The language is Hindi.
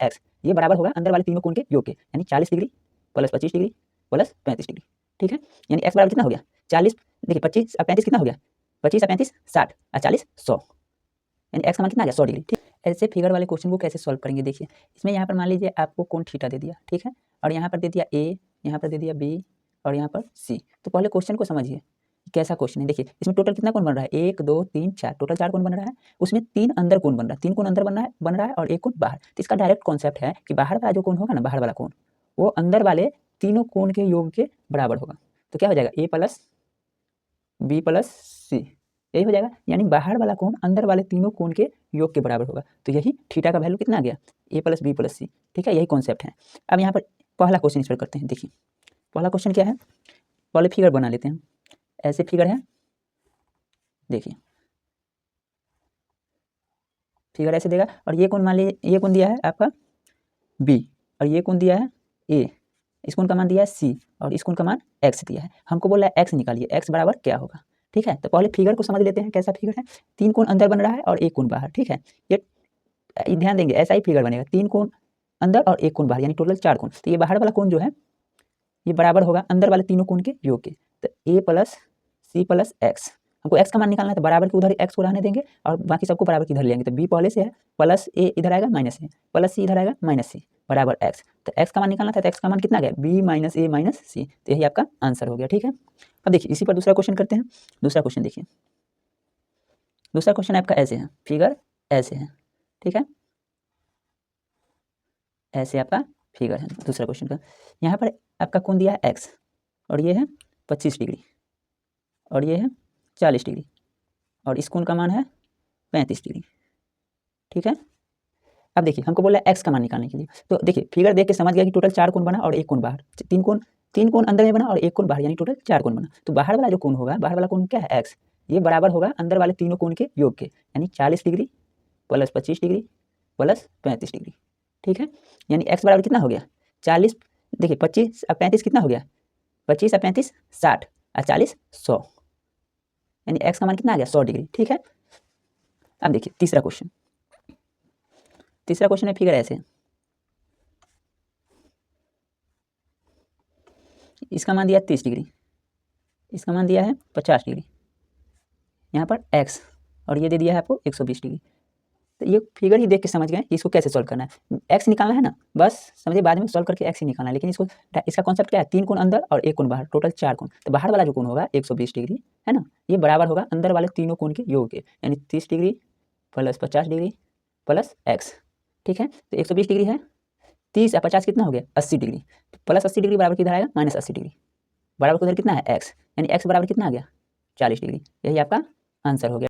एक्स, ये बराबर होगा अंदर वाले तीनों कोण के योग के, यानी 40 degree plus 25 degree plus 35 degree. ठीक है, यानी एक्स बराबर कितना हो गया 40, देखिए 25 और 35 कितना हो गया, 25 और 35 60 और 40 100, यानी एक्स का मान कितना आ गया 100 डिग्री। ठीक, ऐसे फिगर वाले क्वेश्चन को कैसे सॉल्व करेंगे, देखिए इसमें यहाँ पर मान लीजिए आपको कोण थीटा दे दिया, ठीक है, और यहाँ पर दे दिया ए, यहाँ पर दे दिया बी और यहाँ पर सी। तो पहले क्वेश्चन को समझिए कैसा क्वेश्चन है। देखिए इसमें टोटल कितना कोण बन रहा है, 1 2 3 4, टोटल 4 कोण बन रहा है, उसमें 3 अंदर कोण बन रहा है, 3 कोण अंदर बन रहा है और 1 कोण बाहर। तो इसका डायरेक्ट कॉन्सेप्ट है कि बाहर वाला जो कोण होगा ना, बाहर वाला कोण वो अंदर वाले तीनों कोण के योग के बराबर होगा। तो क्या हो जाएगा a प्लस बी प्लस सी, यही हो जाएगा, यानी बाहर वाला कोण अंदर वाले तीनों कोण के योग के बराबर होगा। तो यही थीटा का वैल्यू कितना आ गया, a प्लस बी प्लस सी। ठीक है, यही कॉन्सेप्ट है। अब यहाँ पर पहला क्वेश्चन इस पर करते हैं। देखिए पहला क्वेश्चन क्या है, पहले फिगर बना लेते हैं। ऐसे फिगर है, देखिए फिगर ऐसे देगा और ये कोण मान लीजिए, ये कोण दिया है आपका b और ये कोण दिया है a, इस कोण का मान दिया है c और इस कोण का मान x दिया है। हमको बोला है x निकालिए, x बराबर क्या होगा। ठीक है, तो पहले फिगर को समझ लेते हैं कैसा फिगर है। 3 कोण अंदर बन रहा है और 1 कोण बाहर। ठीक है, ये ध्यान देंगे ऐसा ही फिगर बनेगा, 3 कोण अंदर और 1 कोण बाहर, यानी टोटल 4 कोण। तो ये बाहर वाला कोण जो है ये बराबर होगा अंदर वाले तीनों कोण के योग के। तो a plus C plus X, हमको x का मान निकालना है, तो बराबर के उधर x को रहने देंगे और बाकी सबको बराबर की इधर लेंगे। तो b पहले से है, प्लस a इधर आएगा माइनस a, प्लस c इधर आएगा माइनस c, बराबर x। तो x का मान निकालना था, तो x का मान कितना आ गया b minus a minus c। तो यही आपका आंसर हो गया। ठीक है, अब देखिए इसी पर दूसरा क्वेश्चन करते हैं। दूसरा क्वेश्चन देखिए, दूसरा क्वेश्चन आपका ऐसे है, फिगर ऐसे है। ठीक है, ऐसे आपका फिगर है दूसरा क्वेश्चन का। यहाँ पर आपका कोण दिया है x और ये है 25 डिग्री और ये है 40 डिग्री और इस कोण का मान है 35 डिग्री। ठीक है, अब देखिए हमको बोला है x का मान निकालने के लिए। तो देखिए फिगर देख के समझ गया कि टोटल 4 कोण बना और 1 कोण बाहर, 3 कोण अंदर में बना और 1 कोण बाहर, यानी टोटल 4 कोण बना। तो बाहर वाला जो कोण होगा, बाहर वाला कोण क्या है x, ये बराबर होगा अंदर वाले तीनों कोण के योग के, यानी 40 degree plus 25 degree plus 35 degree. ठीक है, यानी x बराबर कितना हो गया 40, देखिए 25 और 35 कितना हो गया, 25 और 35 60 और 40 100, यानी x का मान कितना आ गया 100 डिग्री। ठीक है, अब देखिए तीसरा क्वेश्चन। तीसरा क्वेश्चन है फिगर ऐसे, इसका मान दिया 30 डिग्री, इसका मान दिया है 50 डिग्री, यहाँ पर x और ये दे दिया है आपको 120 डिग्री। तो ये फिगर ही देख के समझ गए कि इसको कैसे सॉल्व करना है। x निकालना है ना, बस समझिए बाद में सॉल्व करके x ही निकालना है, लेकिन इसको इसका कॉन्सेप्ट क्या है, 3 कोण अंदर और 1 कोण बाहर, टोटल 4 कोण। तो बाहर वाला जो कोण होगा 120 डिग्री है ना, ये बराबर होगा अंदर वाले तीनों कोण के योग के, यानी 30 degree plus 50 degree plus x। ठीक है, तो 120 डिग्री है, 30 और 50 कितना हो गया 80 डिग्री, प्लस 80 डिग्री बराबर किधर आएगा माइनस 80 डिग्री, बराबर उधर कितना है x, यानी x बराबर कितना आ गया 40 डिग्री। यही आपका आंसर हो गया।